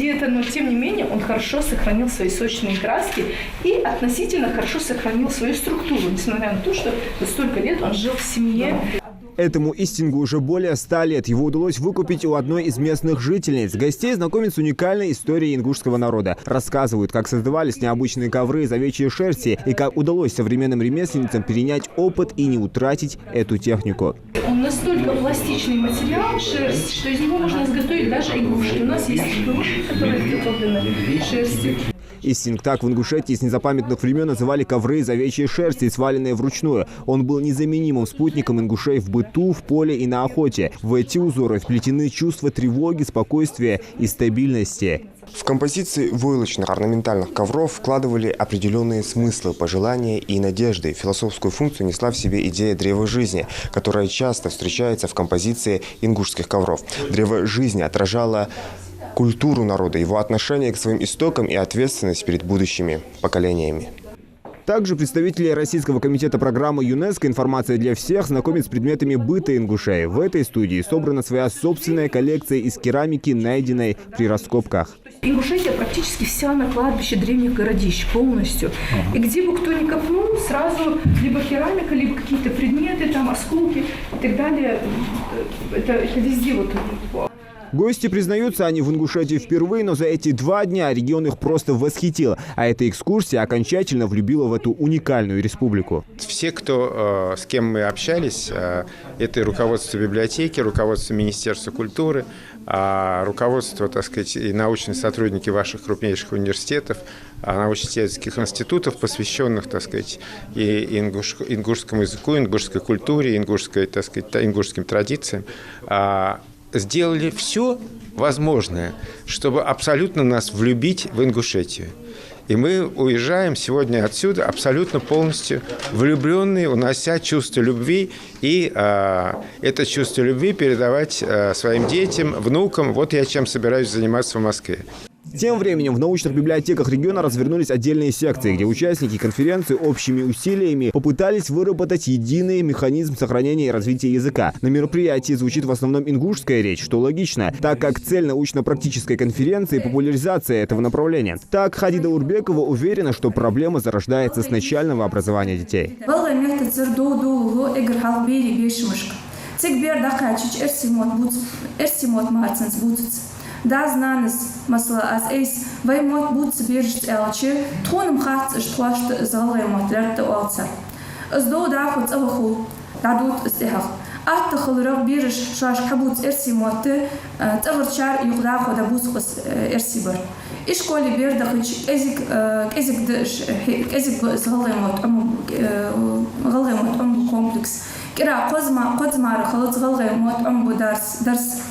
где-то, но тем не менее он хорошо сохранил свои сочные краски и относительно хорошо сохранил свою структуру, несмотря на то, что столько лет он жил в семье. Этому истингу уже более 100 лет. Его удалось выкупить у одной из местных жительниц. Гостей знакомят с уникальной историей ингушского народа. Рассказывают, как создавались необычные ковры из овечьей шерсти и как удалось современным ремесленницам перенять опыт и не утратить эту технику. Он настолько пластичный материал, шерсть, что из него можно изготовить даже игрушки. У нас есть игрушки, которые изготовлены шерстью. Истинг так в Ингушетии с незапамятных времен называли ковры из овечьей шерсти, сваленные вручную. Он был незаменимым спутником ингушей в быту, в поле и на охоте. В эти узоры вплетены чувства тревоги, спокойствия и стабильности. В композиции войлочных орнаментальных ковров вкладывали определенные смыслы, пожелания и надежды. Философскую функцию несла в себе идея древа жизни, которая часто встречается в композиции ингушских ковров. Древо жизни отражало культуру народа, его отношение к своим истокам и ответственность перед будущими поколениями. Также представители Российского комитета программы ЮНЕСКО «Информация для всех» знакомят с предметами быта ингушей. В этой студии собрана своя собственная коллекция из керамики, найденной при раскопках. Ингушетия практически вся на кладбище древних городищ полностью. И где бы кто ни копнул, сразу либо керамика, либо какие-то предметы, там осколки и так далее. Это везде вот. Гости признаются, они в Ингушетии впервые, но за эти 2 дня регион их просто восхитил. А эта экскурсия окончательно влюбила в эту уникальную республику. Все, с кем мы общались, это руководство библиотеки, руководство Министерства культуры, руководство, так сказать, и научные сотрудники ваших крупнейших университетов, научно-исследовательских институтов, посвященных, так сказать, и ингушскому языку, ингушской культуре, ингушским традициям, сделали все возможное, чтобы абсолютно нас влюбить в Ингушетию. И мы уезжаем сегодня отсюда абсолютно полностью влюбленные, унося чувство любви. И это чувство любви передавать своим детям, внукам. Вот я чем собираюсь заниматься в Москве. Тем временем в научных библиотеках региона развернулись отдельные секции, где участники конференции общими усилиями попытались выработать единый механизм сохранения и развития языка. На мероприятии звучит в основном ингушская речь, что логично, так как цель научно-практической конференции – популяризация этого направления. Так, Хадида Урбекова уверена, что проблема зарождается с начального образования детей. Да знанес масла аз эйс ваймот будц биржт элчи тонум хат штвашт залаймот лерт алца аздо да хот аваху дадут истихах аттахлрак бирж шаш хабут эрсимот таврчар югда хода бусқс эрсибар ишколи бердахич ezик залаймот галаймот комплекс кира qozmar khalat galgaymot дарс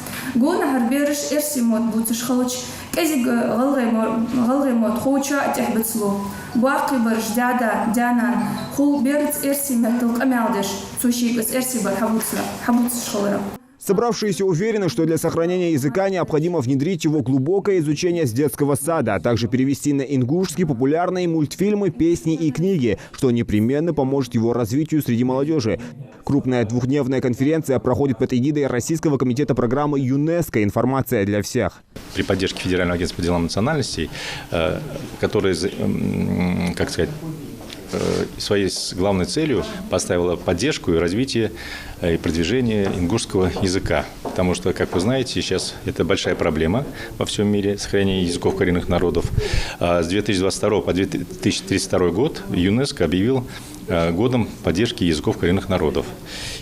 قونا هربيرش إرسي موت بوتش خلوش كذي غلغي موت خوشة تحبتسلو باقي برش دانا خو بيرت إرسي متلق أميادش سوشي بس إرسي بر حبوتش خلرا. Собравшиеся уверены, что для сохранения языка необходимо внедрить его глубокое изучение с детского сада, а также перевести на ингушский популярные мультфильмы, песни и книги, что непременно поможет его развитию среди молодежи. Крупная двухдневная конференция проходит под эгидой Российского комитета программы ЮНЕСКО «Информация для всех». При поддержке Федерального агентства по делам национальностей, которое, как сказать, своей главной целью поставила поддержку и развитие и продвижение ингушского языка. Потому что, как вы знаете, сейчас это большая проблема во всем мире, сохранение языков коренных народов. С 2022 по 2032 год ЮНЕСКО объявил годом поддержки языков коренных народов.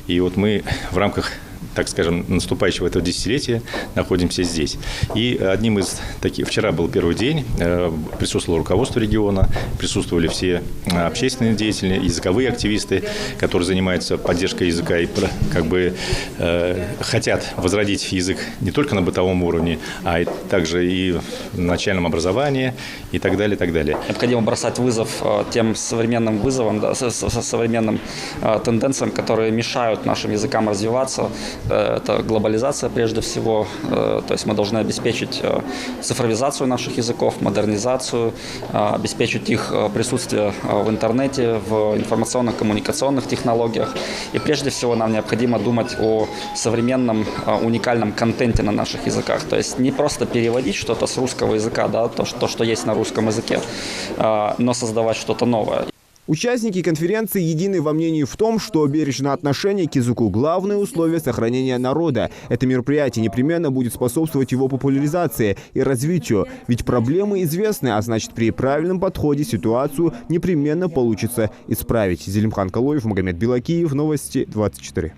И вот мы в рамках, так скажем, наступающего этого десятилетия находимся здесь. И одним из таких, вчера был первый день, присутствовало руководство региона, присутствовали все общественные деятели, языковые активисты, которые занимаются поддержкой языка и как бы хотят возродить язык не только на бытовом уровне, а также и в начальном образовании и так далее, и так далее. Необходимо бросать вызов тем современным вызовам, да, современным тенденциям, которые мешают нашим языкам развиваться. это глобализация прежде всего. То есть мы должны обеспечить цифровизацию наших языков, модернизацию, обеспечить их присутствие в интернете, в информационно-коммуникационных технологиях. И прежде всего нам необходимо думать о современном уникальном контенте на наших языках. То есть не просто переводить что-то с русского языка, да, то, что есть на русском языке, но создавать что-то новое. Участники конференции едины во мнении в том, что бережное отношение к языку – главное условие сохранения народа. Это мероприятие непременно будет способствовать его популяризации и развитию. Ведь проблемы известны, а значит, при правильном подходе ситуацию непременно получится исправить. Зелимхан Калоев, Магомед Белакиев, Новости 24.